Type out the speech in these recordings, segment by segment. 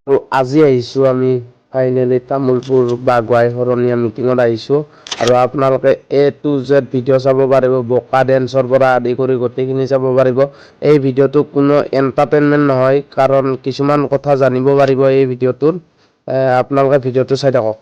তো আজি আহিছোঁ আমি ফাইনেলি তামোলপুৰ বাগুৱাই শৰণীয়া মিটিঙত আহিছোঁ আৰু আপোনালোকে A to Z ভিডিঅ' চাব পাৰিব বোকা ডেন্সৰ পৰা আদি কৰি গোটেইখিনি চাব পাৰিব এই ভিডিঅ'টো কোনো এণ্টাৰটেইনমেণ্ট নহয় কাৰণ কিছুমান কথা জানিব পাৰিব এই ভিডিঅ'টোত আপোনালোকে ভিডিঅ'টো চাই থাকক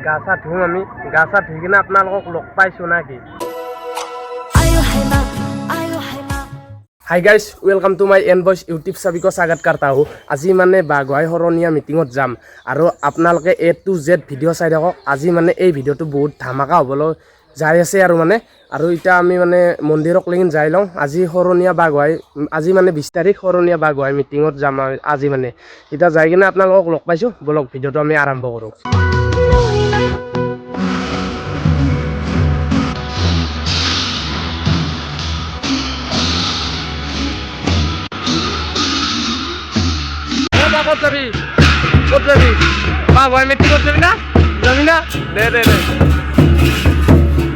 গা চা ধুম আমি গা চা ধুই কিনে আপোনালোকক লগ পাইছোঁ না কি hi guys welcome to my N voice YouTube सभी को स्वागत करता हूँ আজি মানে বাগুৱাই শৰণীয়া মিটিঙত যাম আৰু আপোনালোকে A to Z ভিডিঅ' চাই থাকক আজি মানে এই ভিডিঅ'টো বহুত ধামাকা হ'বলৈ যাই আছে আৰু মানে আৰু এতিয়া আমি মানে মন্দিৰক লেগিন যাই লওঁ আজি শৰণীয়া বাগুৱাই আজি মানে 20 তাৰিখ শৰণীয়া বাগুৱাই মিটিঙত যাম আজি মানে এতিয়া যাই কিনে আপোনালোকক লগ পাইছোঁ বলক ভিডিঅ'টো আমি আৰম্ভ কৰোঁ কত যাবি বাগুৱাই মিটিঙত যাবি না দে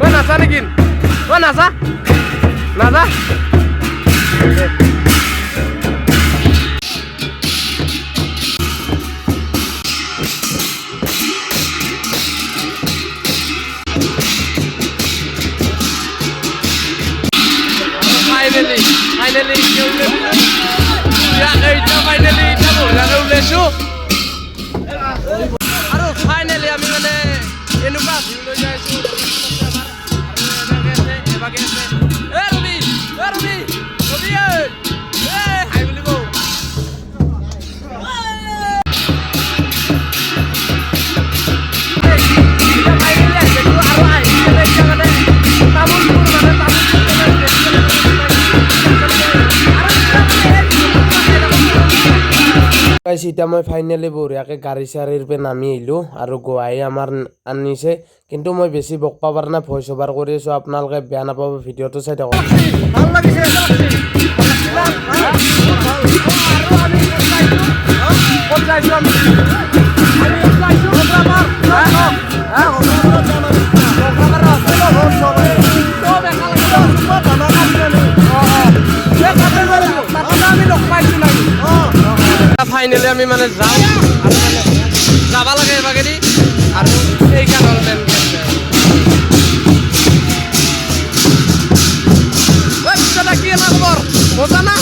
ও নাচা নেকি ও নাচা ফাইনেলি আৰু ফাইনেলি আমি মানে এনেকুৱা ভিউ লৈ যাই আছো এতিয়া মই ফাইনেলি বঢ়িয়াকৈ গাড়ী চাড়ীৰ পৰা নামি আহিলোঁ আৰু গুৱাহাটী আমাৰ আনিছে কিন্তু মই বেছি বকবা পৰা নাই ভইচ অভাৰ কৰি আছোঁ আপোনালোকে বেয়া নাপাব ভিডিঅ'টো চাই থাকক ভাল লাগিছে ফাইনেলি আমি মানে যাওঁ আৰু মানে যাব লাগে এবাগেদি আৰু এইখন হ'ল মেইন গেট কি এটা খবৰ মজা না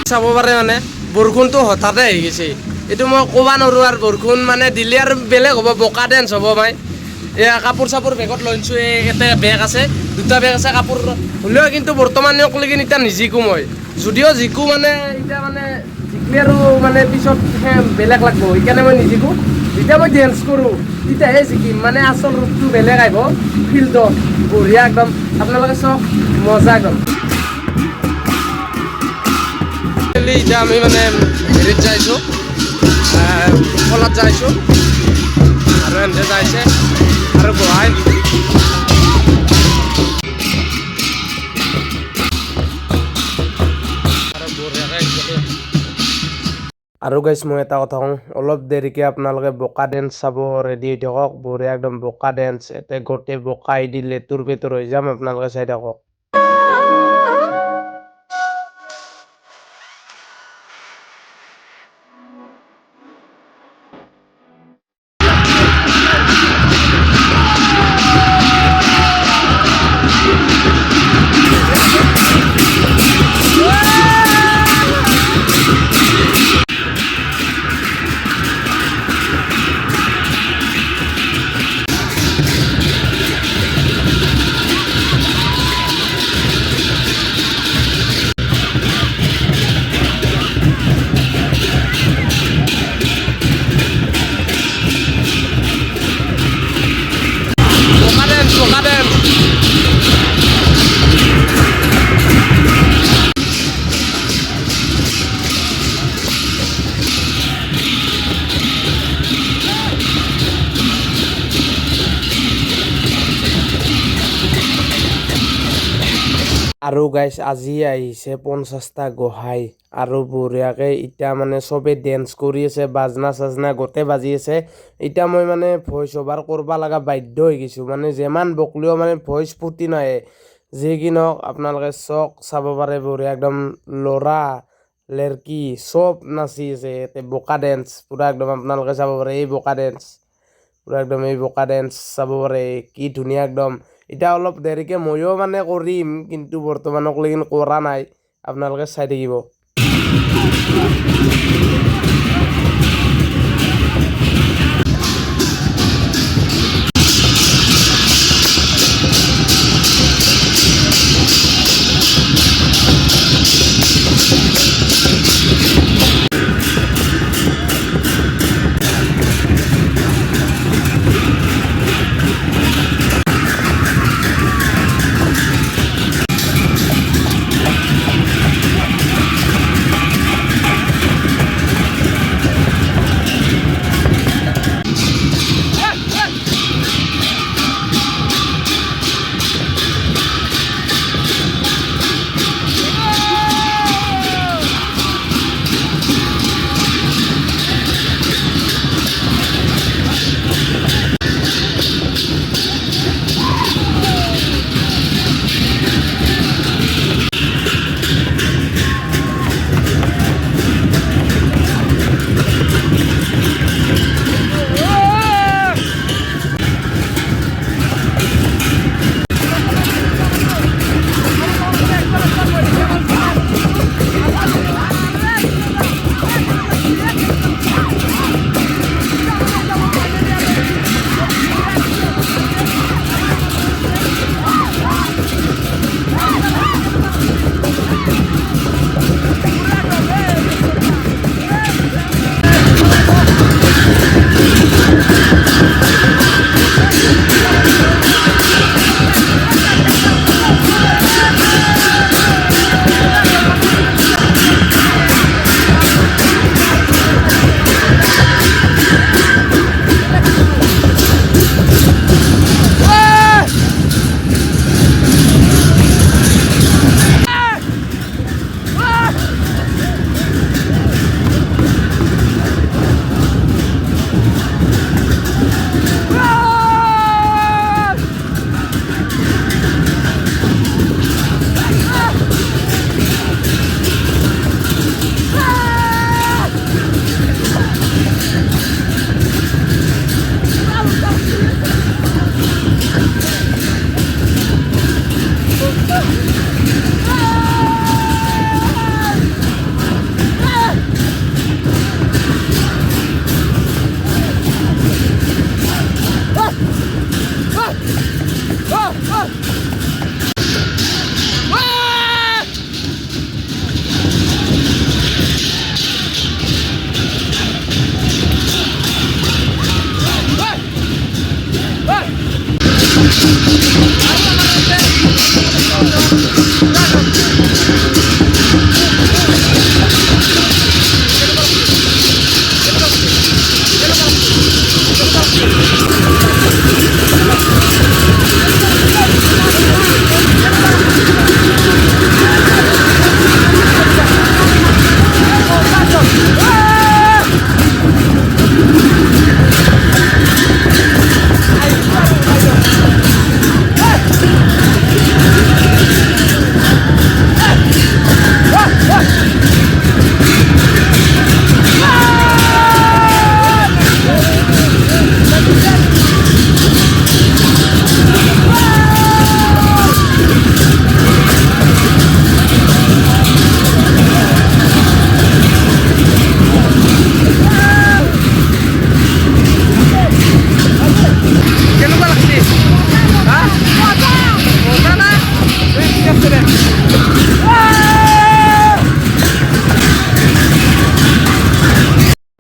চাব পাৰে মানে বৰষুণটো হঠাতে আহি গৈছে এইটো মই ক'ব নোৱাৰোঁ আৰু বৰষুণ মানে দিলে আৰু বেলেগ হ'ব বোকা ডেন্স হ'ব ভাই এয়া কাপোৰ চাপোৰ বেগত লৈছোঁ এটা বেগ আছে দুটা বেগ আছে কাপোৰ হ'লেও কিন্তু বৰ্তমান লৈকে এতিয়া নিজিকো মই যদিও জিকো মানে এতিয়া মানে জিকিলে আৰু মানে পিছত বেলেগ লাগব সেইকাৰণে মই নিজিকো যেতিয়া মই ডেন্স কৰোঁ তেতিয়াহে জিকিম মানে আচল ৰূপটো বেলেগ আহিব ফিল্ডত বঢ়িয়া একদম আপোনালোকে চাওক মজা একদম এতিয়া আমি মানে হেৰিত যাইছোঁ ফলত যাইছোঁ আৰু এনে যাইছে আৰু গুৱাহাটী আৰু গাইছ মই এটা কথা কওঁ অলপ দেৰিকৈ আপোনালোকে বোকা ডেন্স চাব ৰেডি হৈ থাকক বঢ়িয়া একদম বোকা ডেন্স এতিয়া গোটেই বোকা আহি দি লেতুৰ পেতুৰ হৈ যাম আপোনালোকে চাই থাকক আৰু গাইছ আজি আহিছে 50টা গোহাঁই আৰু বঢ়িয়াকে এতিয়া মানে চবে ডেন্স কৰি আছে বাজনা চাজনা গোটেই বাজি আছে এতিয়া মই মানে ভইচ অভাৰ কৰবা লগা বাধ্য হৈ গৈছোঁ মানে যিমান বকলেও মানে ভইচ ফুটি নাহে যি কি নহওক আপোনালোকে চক চাব পাৰে বঢ়িয়া একদম ল'ৰা লেৰকি চব নাচি আছে ইয়াতে বোকা ডেন্স পূৰা একদম আপোনালোকে চাব পাৰে এই বোকা ডেন্স পূৰা একদম এই বোকা ডেন্স চাব পাৰে কি ধুনীয়া একদম এতিয়া অলপ দেৰিকৈ ময়ো মানে কৰিম কিন্তু বৰ্তমানকলৈকে কৰা নাই আপোনালোকে চাই থাকিব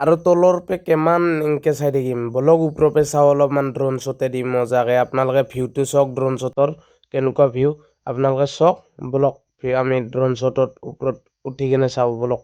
আৰু তলৰ পে কিমান এনেকৈ চাই থাকিম বলক ওপৰৰ পে চাওঁ অলপমান ড্ৰোন শ্বটে দিম মজাকৈ আপোনালোকে ভিউটো চাওক ড্ৰোন শ্বটৰ কেনেকুৱা ভিউ আপোনালোকে চাওক বলক আমি ড্ৰোন শ্বটত ওপৰত উঠি কেনে চাওঁ বলক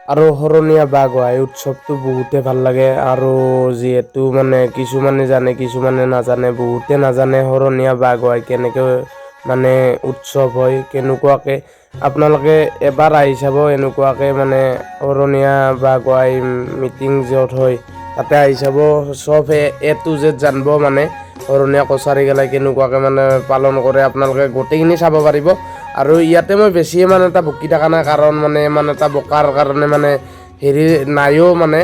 আৰু শৰণীয়া বাঘ হোৱা এই উৎসৱটো বহুতে ভাল লাগে আৰু যিহেতু মানে কিছুমানে জানে কিছুমানে নাজানে বহুতে নাজানে শৰণীয়া বাঘ হয় কেনেকৈ মানে উৎসৱ হয় কেনেকুৱাকে আপোনালোকে এবাৰ আহি চাব এনেকুৱাকে মানে শৰণীয়া বাঘ হয় মিটিং য'ত হয় তাতে আহি চাব চব A to Z জানিব মানে শৰণীয়া কছাৰী গেলাই কেনেকুৱাকে মানে পালন কৰে আপোনালোকে গোটেইখিনি চাব পাৰিব আৰু ইয়াতে মই বেছি ইমান এটা বকি থকা নাই কাৰণ মানে ইমান এটা বকাৰ কাৰণে মানে হেৰি নাইও মানে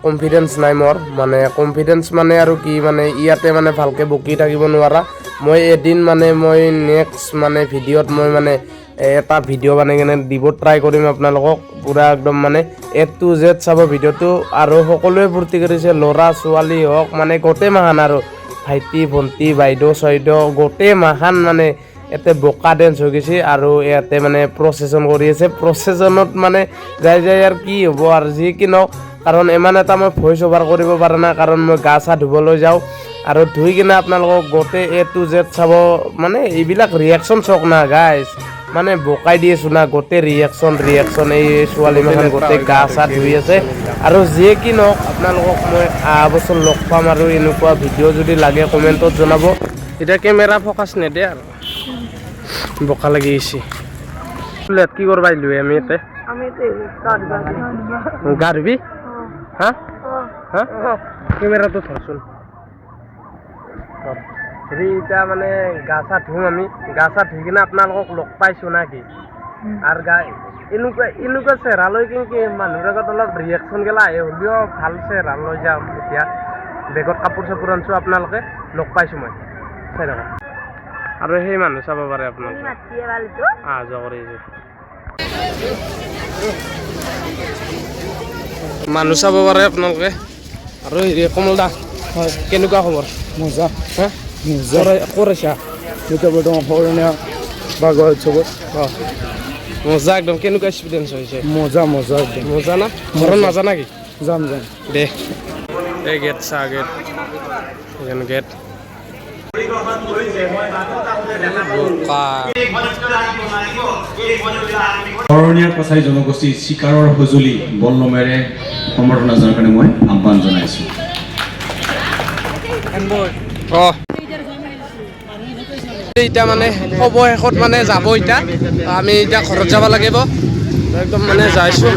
কনফিডেন্স নাই মোৰ মানে কনফিডেন্স মানে আৰু কি মানে ইয়াতে মানে ভালকে বকি থাকিব নোৱাৰা মই এদিন মানে মই নেক্সট মানে ভিডিঅ'ত মই মানে এটা ভিডিঅ' বনাই কিনে দিব ট্ৰাই কৰিম আপোনালোকক পুৰা একদম মানে A to Z চাব ভিডিঅ'টো আৰু সকলোৱে ফূৰ্তি কৰিছে ল'ৰা ছোৱালী হওক মানে গোটেই মাহান আৰু ভাইটি ভণ্টি বাইদেউ চৈদেউ গোটেই মাহান মানে ইয়াতে বোকা ডেন্স হৈ গৈছে আৰু ইয়াতে মানে প্ৰচেছন কৰি আছে প্ৰচেছনত মানে যাই আৰু কি হ'ব আৰু যি কি নহওক কাৰণ ইমান এটা মই ভইচ অভাৰ কৰিব পৰা নাই কাৰণ মই গা চা ধুবলৈ যাওঁ আৰু ধুই কিনে আপোনালোকক গোটেই A to Z চাব মানে এইবিলাক ৰিয়েকশ্যন চাওক না গাইজ মানে বোকাই দি আছোঁ না গোটেই ৰিয়েকশ্যন এই ছোৱালী মাখান গোটেই গা চা ধুই আছে আৰু যিয়ে কি নহওক আপোনালোকক মই অহা বছৰ লগ পাম আৰু এনেকুৱা ভিডিঅ' যদি লাগে কমেণ্টত জনাব এতিয়া কেমেৰা ফ'কাছ নেদে আৰু বোকা লাগি আহিছে কি কৰিব আহিলোঁ আমি ইয়াতে গা ধুবি হা হা কেমেৰাটো ধৰচোন হেৰি এতিয়া মানে গা চা ধুম আমি গা চা ধুই কিনে আপোনালোকক লগ পাইছোঁ না কি আৰু এনেকুৱা চেহেৰা লৈ কিন্তু মানুহৰ আগত অলপ ৰিয়েকশ্যন গেলা আহে হ'লেও ভাল চেহেৰা লৈ যাম এতিয়া বেগত কাপোৰ চাপোৰ আনিছোঁ আপোনালোকে লগ পাইছোঁ মই চাই থাকক আৰু সেই মানুহ চাব পাৰে আপোনালোকে অহা যোৱা কৰি মানুহ চাব পাৰে আপোনালোকে আৰু হেৰি কমল দা হয় কেনেকুৱা খবৰ মজা হা কৰিছা শৰণীয়া বাঘৰ উৎসৱত মজা একদম কেনেকুৱা এক্সপিৰিয়েঞ্চ হৈছে মজা একদম মজা না ঘৰত নাজানা কি যাম দে এই গেট চাহ গেট শৰণীয়া কছাৰী জনগোষ্ঠীৰ চিকাৰৰ সঁজুলি বলনমেৰে সম্বৰ্ধনা জনাৰ কাৰণে মই আহ্বান জনাইছোঁ এতিয়া মানে হ'ব শেষত মানে যাব এতিয়া আমি এতিয়া ঘৰত যাব লাগিব একদম মানে যাইছোঁ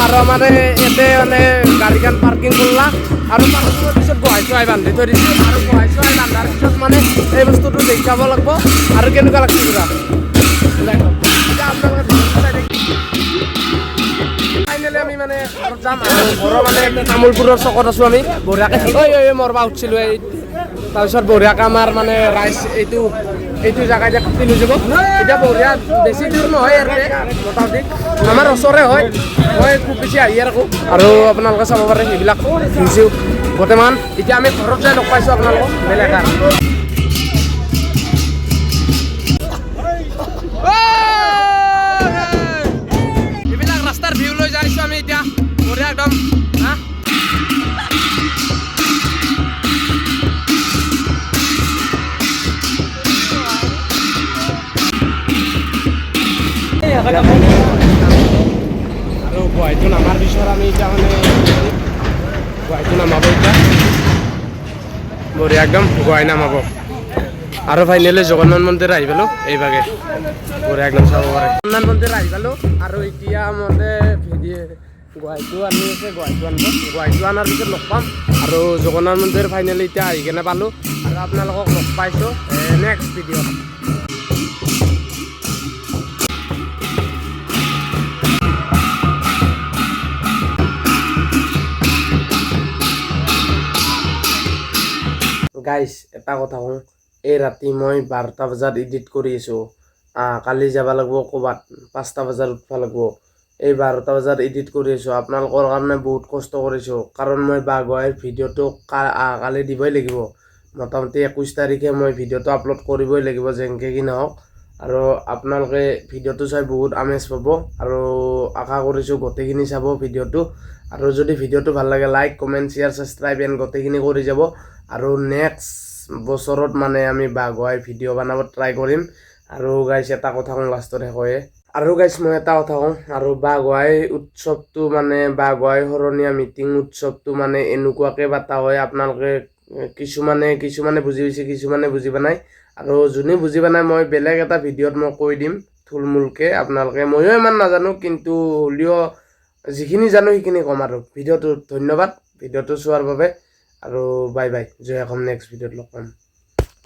আৰু মানে ইয়াতে মানে গাড়ীখন পাৰ্কিং কৰলা আৰু পাৰ্কিঙৰ পিছত গোহাই চোৱাই বান্ধি থৈ দিছোঁ আৰু গোহাই চোৱাই বান্ধাৰ পিছত মানে এই বস্তুটো দেখাব লাগিব আৰু কেনেকুৱা লাগছে পুৰা ফাইনেলি আমি মানে ঘৰত যাম আৰু ঘৰৰ মানে তামোলপুৰৰ চকত আছোঁ আমি বঢ়িয়াকৈ মৰবা উঠিছিলোঁ এই তাৰপিছত বঢ়িয়াকৈ আমাৰ মানে ৰাইজ এইটো জেগাত কাটি লৈ যাব এতিয়া বঢ়িয়া বেছি দূৰ নহয় ইয়াতে মোটামুটি আমাৰ ওচৰে হয় মই খুব বেছি আহি ৰাখোঁ আৰু আপোনালোকে চাব পাৰে সেইবিলাক ভিডিঅ' গোটেইমান এতিয়া আমি ঘৰত যাই লগ পাইছোঁ আপোনালোকক বেলেগ এইবিলাক ৰাস্তাৰ ভিউ লৈ যাইছোঁ আমি এতিয়া বঢ়িয়া একদম হা আৰু গুৱাহাটীটো নামাৰ পিছত আমি এতিয়া মানে গুৱাহাটীটো নামাব এতিয়া বঢ়িয়া একদম গুৱাহাটী নামাব আৰু ফাইনেলি জগন্নাথ মন্দিৰ আহি পালোঁ এইভাগে বঢ়িয়া একদম চাব পাৰে জগন্নাথ মন্দিৰ আহি পালোঁ আৰু এতিয়া মতে গুৱাহাটীটো আনি আছে গুৱাহাটীটো অনাৰ পিছত লগ পাম আৰু জগন্নাথ মন্দিৰ ফাইনেলি এতিয়া আহি কেনে পালোঁ আৰু আপোনালোকক লগ পাইছোঁ নেক্সট ভিডিঅ'ত গাইজ এটা কথা কওঁ এই ৰাতি মই 12টা বজাত এডিট কৰি আছোঁ কালি যাব লাগিব ক'ৰবাত 5টা বজাত উঠিব লাগিব এই 12টা বজাত এডিট কৰি আছোঁ আপোনালোকৰ কাৰণে বহুত কষ্ট কৰিছোঁ কাৰণ মই বাগুৱাইৰ ভিডিঅ'টো কালি দিবই লাগিব মোটামুটি 21 তাৰিখে মই ভিডিঅ'টো আপলোড কৰিবই লাগিব যেনেকৈ কি নহওক আৰু আপোনালোকে ভিডিঅ'টো চাই বহুত আমেজ পাব আৰু আশা কৰিছোঁ গোটেইখিনি চাব ভিডিঅ'টো আৰু যদি ভিডিঅ'টো ভাল লাগে like comment share subscribe and গোটেইখিনি কৰি যাব আৰু নেক্সট বছৰত মানে আমি বাগুৱাই ভিডিঅ' বনাব ট্ৰাই কৰিম আৰু গাইছ এটা কথা কওঁ লাষ্টত শেষে আৰু গাইছ মই এটা কথা কওঁ আৰু বাগুৱাই উৎসৱটো মানে বাগুৱাই শৰণীয়া মিটিং উৎসৱটো মানে এনেকুৱাকৈ পতা হয় আপোনালোকে কিছুমানে বুজি পাইছে কিছুমানে বুজি পোৱা নাই আৰু যোনে বুজি পোৱা নাই মই বেলেগ এটা ভিডিঅ'ত মই কৈ দিম থুলমূলকৈ আপোনালোকে ময়ো ইমান নাজানো কিন্তু হ'লেও যিখিনি জানো সেইখিনি ক'ম আৰু ভিডিঅ'টো ধন্যবাদ ভিডিঅ'টো চোৱাৰ বাবে আৰু বাই বাই জয় অসম নেক্সট ভিডিঅ'ত লগ পাম